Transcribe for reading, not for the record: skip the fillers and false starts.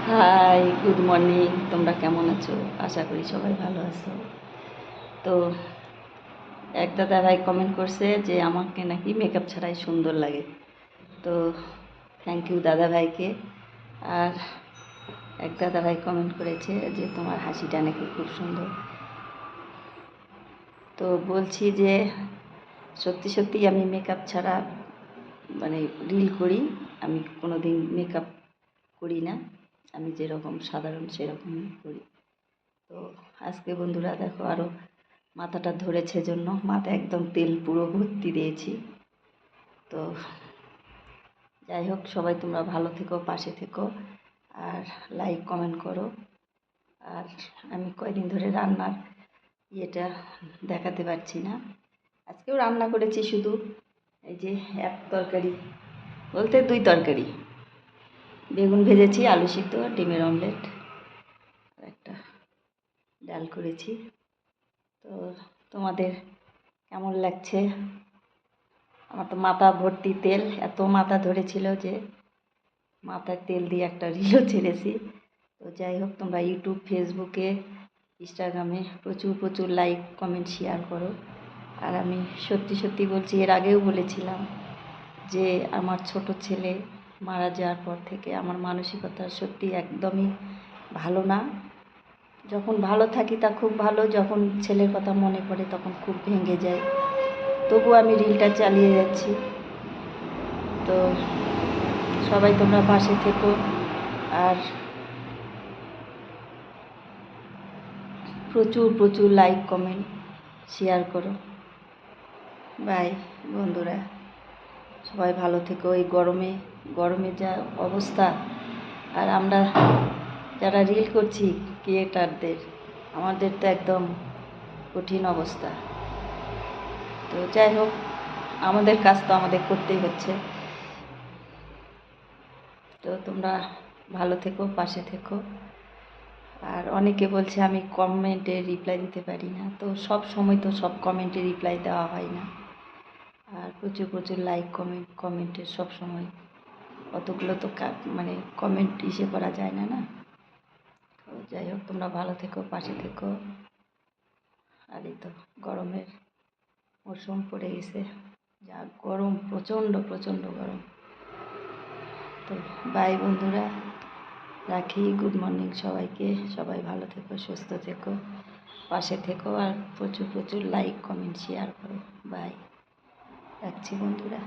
High, good morning. তোমরা কেমন আছো? আশা করি সবাই ভালো আছো। তো এক দাদা ভাই কমেন্ট করছে যে আমাকে নাকি মেকআপ ছাড়াই সুন্দর লাগে। তো থ্যাংক ইউ দাদা ভাইকে। আর এক দাদা ভাই কমেন্ট করেছে যে তোমার হাসিটা নাকি খুব সুন্দর। তো বলছি যে সত্যি সত্যি আমি মেকআপ ছাড়া মানে রিল করি। আমি কোনো দিন মেকআপ করি না, আমি যেরকম সাধারণ সেরকমই করি। তো আজকে বন্ধুরা দেখো, আরও মাথাটা ধরেছে জন্য মাথা একদম তেল পুরো ভর্তি দিয়েছি। তো যাই হোক, সবাই তোমরা ভালো থেকো, পাশে থেকো, আর লাইক কমেন্ট করো। আর আমি কয়দিন ধরে রান্নার ইয়েটা দেখাতে পারছি না। আজকেও রান্না করেছি, শুধু এই যে এক তরকারি বলতে দুই তরকারি, বেগুন ভেজেছি, আলু সিদ্ধ, ডিমের অমলেট, আর একটা ডাল করেছি। তো তোমাদের কেমন লাগছে? আমার তো মাথা ভর্তি তেল, এত মাথা ধরেছিল যে মাথায় তেল দিয়ে একটা রিলও ছেড়েছি। তো যাই হোক, তোমরা ইউটিউব, ফেসবুকে, ইনস্টাগ্রামে প্রচুর প্রচুর লাইক কমেন্ট শেয়ার করো। আর আমি সত্যি সত্যি বলছি, এর আগেও বলেছিলাম যে আমার ছোট ছেলে মারা যাওয়ার পর থেকে আমার মানসিকতা সত্যি একদমই ভালো না। যখন ভালো থাকি তা খুব ভালো, যখন ছেলের কথা মনে পড়ে তখন খুব ভেঙে যায়। তবু আমি রিলটা চালিয়ে যাচ্ছি। তো সবাই তোমরা পাশে থেকো, আর প্রচুর প্রচুর লাইক কমেন্ট শেয়ার করো। বাই বন্ধুরা, সবাই ভালো থেকো। এই গরমে গরমে যা অবস্থা, আর আমরা যারা রিল করছি ক্রিয়েটারদের, আমাদের তো একদম কঠিন অবস্থা। তো যাই হোক, আমাদের কাজ তো আমাদের করতেই হচ্ছে। তো তোমরা ভালো থেকো, পাশে থেকো। আর অনেকে বলছে আমি কমেন্টে রিপ্লাই দিতে পারি না। তো সব সময় তো সব কমেন্টে রিপ্লাই দেওয়া হয় না। আর প্রচুর প্রচুর লাইক কমেন্টে সব সময় অতগুলো তো মানে কমেন্ট ইসে করা যায় না, না। তো যাই হোক, তোমরা ভালো থেকো, পাশে থেকো। আর এই তো গরমের মরশুম পড়ে গেছে, যা গরম, প্রচণ্ড প্রচণ্ড গরম। তো বাই বন্ধুরা, রাখি। গুড মর্নিং সবাইকে। সবাই ভালো থেকো, সুস্থ থেকো, পাশে থেকো, আর প্রচুর প্রচুর লাইক কমেন্ট শেয়ার করো। বাই, রাখছি বন্ধুরা।